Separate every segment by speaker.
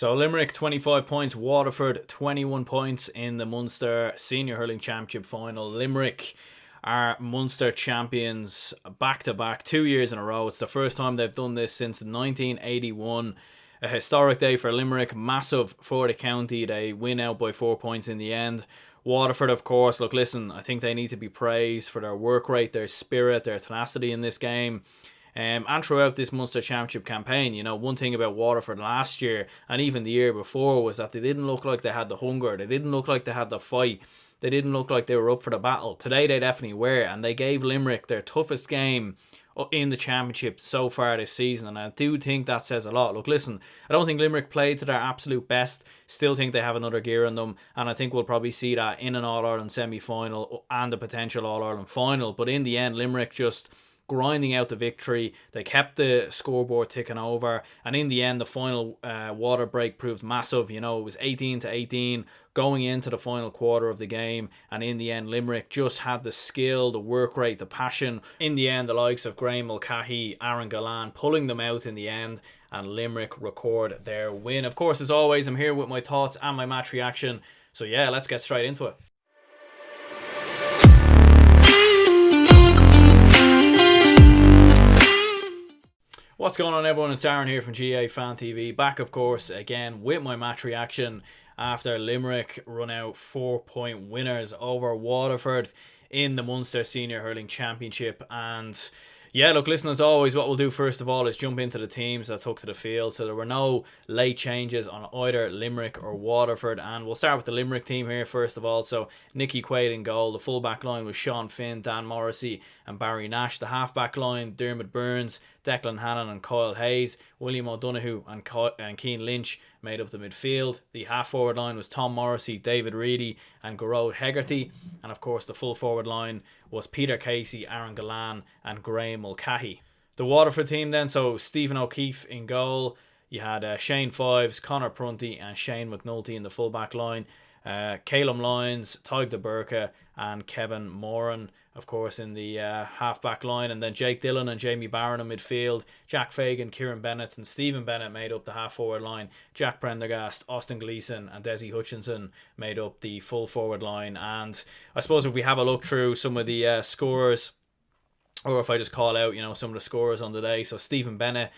Speaker 1: So Limerick 25 points, Waterford 21 points in the Munster Senior Hurling Championship final. Limerick are Munster champions back to back 2 years in a row. It's the first time they've done this since 1981. A historic day for Limerick, massive for the county. They win out by 4 points in the end. Waterford, of course, look, listen, I think they need to be praised for their work rate, their spirit, their tenacity in this game. And throughout this Munster Championship campaign, one thing about Waterford last year and even the year before was that they didn't look like they had the hunger. They didn't look like they had the fight. They didn't look like they were up for the battle. Today they definitely were, and they gave Limerick their toughest game in the championship so far this season, and I do think that says a lot. Look, listen, I don't think Limerick played to their absolute best. Still think they have another gear in them, and I think we'll probably see that in an All-Ireland semi-final and a potential All-Ireland final. But in the end, Limerick just grinding out the victory. They kept the scoreboard ticking over, and in the end the final water break proved massive. It was 18-18 going into the final quarter of the game, and in the end Limerick just had the skill, the work rate, the passion. In the end, the likes of Graham Mulcahy, Aaron Gallan pulling them out in the end, and Limerick record their win. Of course, as always, I'm here with my thoughts and my match reaction, so yeah, let's get straight into it. What's going on, everyone? It's Aaron here from GA Fan TV, back of course again with my match reaction after Limerick run out 4-point winners over Waterford in the Munster Senior Hurling Championship. And yeah, look, listen, as always, what we'll do first of all is jump into the teams that took to the field. So there were no late changes on either Limerick or Waterford, and we'll start with the Limerick team here first of all. So Nicky Quaid in goal. The full back line was Sean Finn, Dan Morrissey and Barry Nash. The half back line, Dermot Burns, Declan Hannon and Kyle Hayes. William O'Donoghue and Cian Lynch made up the midfield. The half forward line was Tom Morrissey, David Reedy and Gearóid Hegarty. And of course the full forward line was Peter Casey, Aaron Gallan and Graham Mulcahy. The Waterford team then, so Stephen O'Keefe in goal. You had Shane Fives, Conor Prunty and Shane McNulty in the full back line. Calum Lyons, Tyg de Burka and Kevin Moran, of course, in the half-back line. And then Jake Dillon and Jamie Barron in midfield. Jack Fagan, Kieran Bennett and Stephen Bennett made up the half-forward line. Jack Prendergast, Austin Gleeson and Desi Hutchinson made up the full-forward line. And I suppose if we have a look through some of the scorers, or if I just call out, some of the scorers on the day. So Stephen Bennett,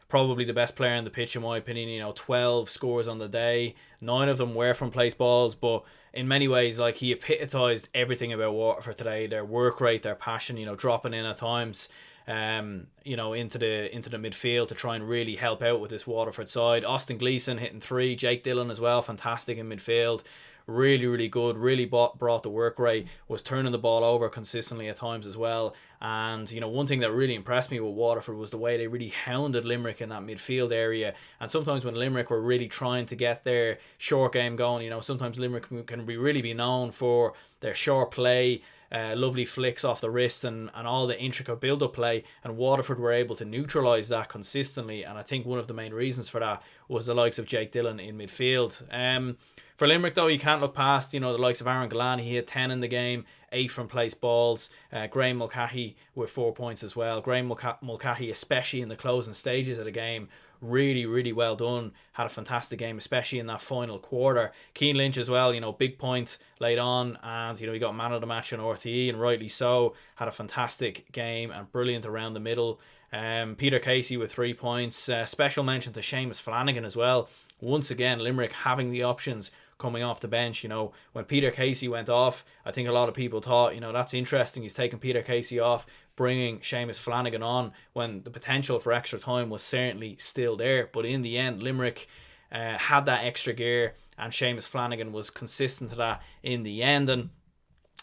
Speaker 1: probably the best player in the pitch in my opinion. 12 scores on the day, 9 of them were from place balls, but in many ways, like, he epitomised everything about Waterford today. Their work rate, their passion, dropping in at times into the midfield to try and really help out with this Waterford side. Austin Gleeson hitting 3, Jake Dillon as well, fantastic in midfield. Really, really good, really brought the work rate, was turning the ball over consistently at times as well. And, one thing that really impressed me with Waterford was the way they really hounded Limerick in that midfield area. And sometimes when Limerick were really trying to get their short game going, sometimes Limerick can really be known for their short play, lovely flicks off the wrist and all the intricate build-up play, and Waterford were able to neutralise that consistently. And I think one of the main reasons for that was the likes of Jake Dillon in midfield. For Limerick though, you can't look past the likes of Aaron Gallan. He had 10 in the game, 8 from place balls. Graham Mulcahy with 4 points as well. Graham Mulcahy, especially in the closing stages of the game, really, really well done. Had a fantastic game, especially in that final quarter. Cian Lynch as well, big point late on, and he got man of the match on RTE, and rightly so. Had a fantastic game and brilliant around the middle. Peter Casey with 3 points. Special mention to Seamus Flanagan as well. Once again, Limerick having the options coming off the bench. When Peter Casey went off, I think a lot of people thought, that's interesting, he's taking Peter Casey off, bringing Seamus Flanagan on, when the potential for extra time was certainly still there. But in the end, Limerick had that extra gear, and Seamus Flanagan was consistent to that in the end. And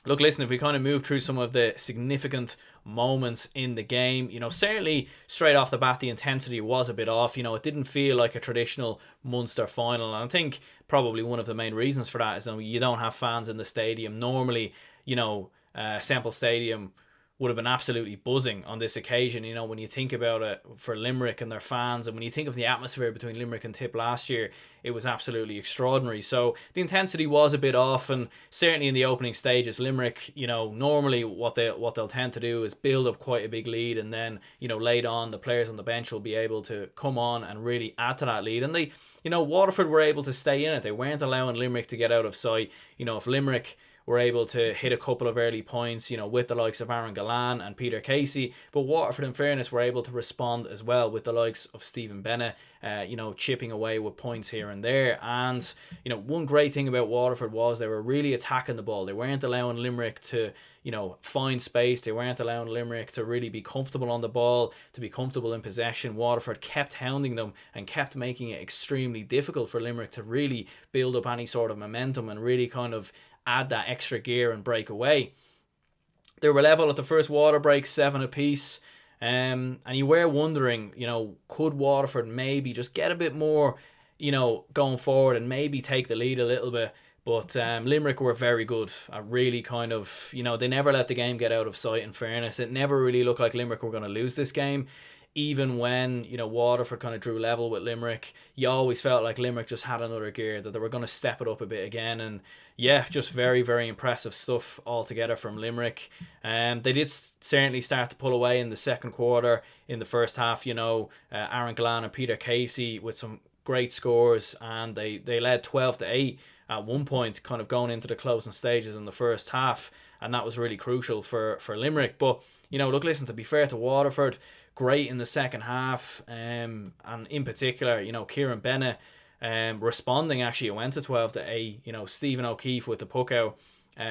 Speaker 1: look, listen, if we kind of move through some of the significant moments in the game, certainly straight off the bat the intensity was a bit off. It didn't feel like a traditional Munster final, and I think probably one of the main reasons for that is you don't have fans in the stadium. Normally, Semple Stadium would have been absolutely buzzing on this occasion. You know, when you think about it for Limerick and their fans, and when you think of the atmosphere between Limerick and Tip last year, it was absolutely extraordinary. So the intensity was a bit off, and certainly in the opening stages, Limerick, you know, normally what they'll tend to do is build up quite a big lead, and then, you know, late on the players on the bench will be able to come on and really add to that lead. And they, you know, Waterford were able to stay in it. They weren't allowing Limerick to get out of sight. You know, if Limerick were able to hit a couple of early points, you know, with the likes of Aaron Gallan and Peter Casey. But Waterford, in fairness, were able to respond as well with the likes of Stephen Bennett, you know, chipping away with points here and there. And, you know, one great thing about Waterford was they were really attacking the ball. They weren't allowing Limerick to, you know, find space. They weren't allowing Limerick to really be comfortable on the ball, to be comfortable in possession. Waterford kept hounding them and kept making it extremely difficult for Limerick to really build up any sort of momentum and really kind of add that extra gear and break away. They were level at the first water break, 7 apiece. And you were wondering, you know, could Waterford maybe just get a bit more, you know, going forward and maybe take the lead a little bit. But Limerick were very good at really kind of, you know, they never let the game get out of sight, in fairness. It never really looked like Limerick were going to lose this game. Even when, you know, Waterford kind of drew level with Limerick, you always felt like Limerick just had another gear, that they were going to step it up a bit again. And yeah, just very, very impressive stuff altogether from Limerick. They did certainly start to pull away in the second quarter. In the first half, you know, Aaron Gallan and Peter Casey with some great scores, and they led 12-8 at one point, kind of going into the closing stages in the first half, and that was really crucial for Limerick. But, you know, look, listen, to be fair to Waterford, great in the second half, and in particular, you know, Kieran Bennett responding. Actually, it went to 12-8. You know, Stephen O'Keefe with the puck out,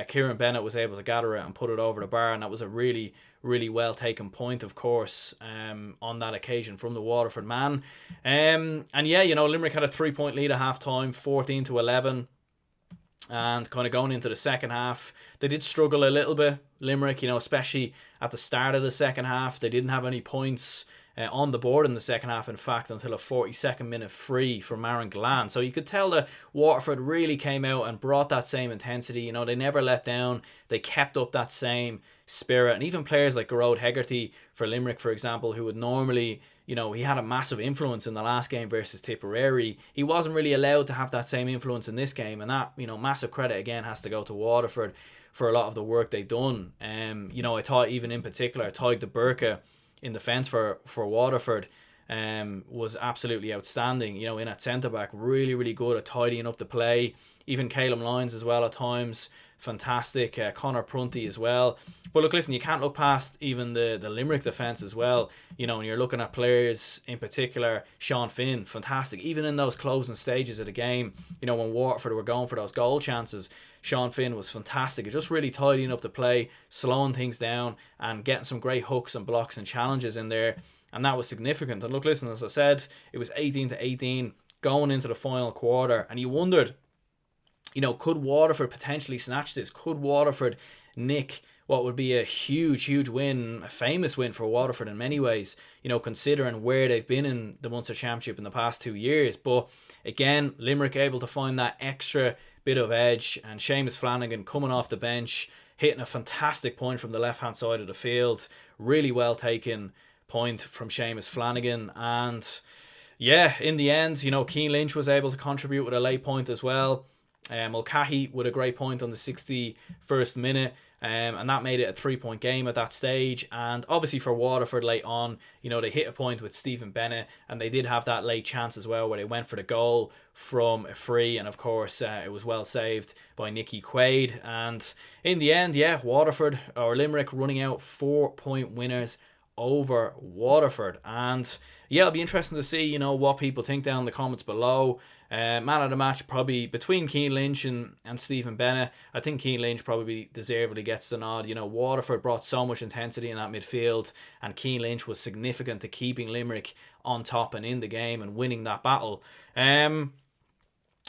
Speaker 1: Kieran Bennett was able to gather it and put it over the bar, and that was a really, really well taken point, of course, on that occasion from the Waterford man. And yeah, you know, Limerick had a 3-point lead at half time, 14-11. And kind of going into the second half, they did struggle a little bit, Limerick, you know, especially at the start of the second half. They didn't have any points on the board in the second half, in fact, until a 42nd minute free from Aaron Gallan. So you could tell that Waterford really came out and brought that same intensity. You know, they never let down. They kept up that same spirit. And even players like Garrod Hegarty for Limerick, for example, who would normally, you know, he had a massive influence in the last game versus Tipperary. He wasn't really allowed to have that same influence in this game, and that, you know, massive credit again has to go to Waterford for a lot of the work they've done. You know, I thought even in particular, Tadhg de Burka in defence for Waterford was absolutely outstanding. You know, in at centre back, really, really good at tidying up the play. Even Caleb Lyons as well at times, fantastic. Connor Prunty as well. But look, listen, you can't look past even the Limerick defence as well. You know, and you're looking at players in particular, Sean Finn, fantastic. Even in those closing stages of the game, you know, when Waterford were going for those goal chances, Sean Finn was fantastic. Just really tidying up the play, slowing things down, and getting some great hooks and blocks and challenges in there. And that was significant. And look, listen, as I said, it was 18-18 going into the final quarter. And you wondered, you know, could Waterford potentially snatch this? Could Waterford nick what would be a huge, huge win, a famous win for Waterford in many ways, you know, considering where they've been in the Munster Championship in the past 2 years. But again, Limerick able to find that extra bit of edge, and Seamus Flanagan coming off the bench, hitting a fantastic point from the left-hand side of the field. Really well taken point from Seamus Flanagan. And yeah, in the end, you know, Cian Lynch was able to contribute with a late point as well. Mulcahy with a great point on the 61st minute, and that made it a 3-point game at that stage. And obviously for Waterford late on, you know, they hit a point with Stephen Bennett, and they did have that late chance as well where they went for the goal from a free, and of course it was well saved by Nicky Quaid. And in the end, yeah, Waterford or Limerick running out 4-point winners over Waterford. And yeah, it'll be interesting to see, you know, what people think down in the comments below. Man of the match probably between Cian Lynch and Stephen Bennett. I think Cian Lynch probably deservedly gets the nod. You know, Waterford brought so much intensity in that midfield, and Cian Lynch was significant to keeping Limerick on top and in the game and winning that battle. And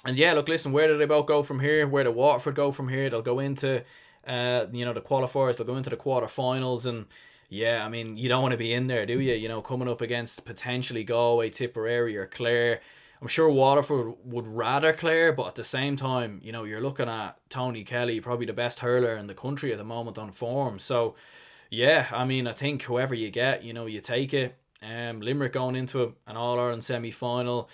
Speaker 1: yeah, look, listen, where do they both go from here? Where do Waterford go from here? They'll go into you know, the qualifiers, they'll go into the quarterfinals, and yeah, I mean, you don't want to be in there, do you? You know, coming up against potentially Galway, Tipperary or Clare. I'm sure Waterford would rather Clare, but at the same time, you know, you're looking at Tony Kelly, probably the best hurler in the country at the moment on form. So, Yeah, I mean, I think whoever you get, you take it. Limerick going into an All Ireland semi final.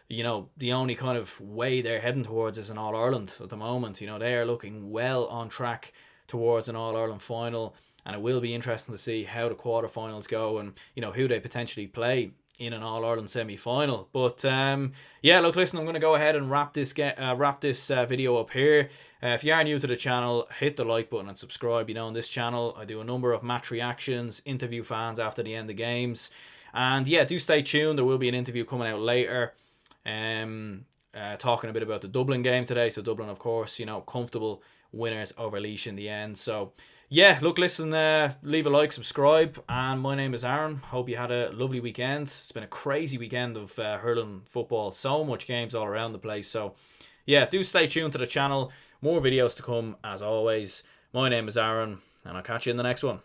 Speaker 1: The only kind of way they're heading towards is an All Ireland at the moment. They are looking well on track towards an All Ireland final, and it will be interesting to see how the quarterfinals go and who they potentially play in an All Ireland semi final. But yeah, look, listen, I'm going to go ahead and wrap this video up here. If you are new to the channel, hit the like button and subscribe. On this channel, I do a number of match reactions, interview fans after the end of games, and yeah, do stay tuned. There will be an interview coming out later. Talking a bit about the Dublin game today. So Dublin, of course, comfortable winners over Laois in the end. So yeah, look, listen, leave a like, subscribe, and my name is Aaron. Hope you had a lovely weekend. It's been a crazy weekend of hurling football. So much games all around the place. So yeah, do stay tuned to the channel. More videos to come as always. My name is Aaron, and I'll catch you in the next one.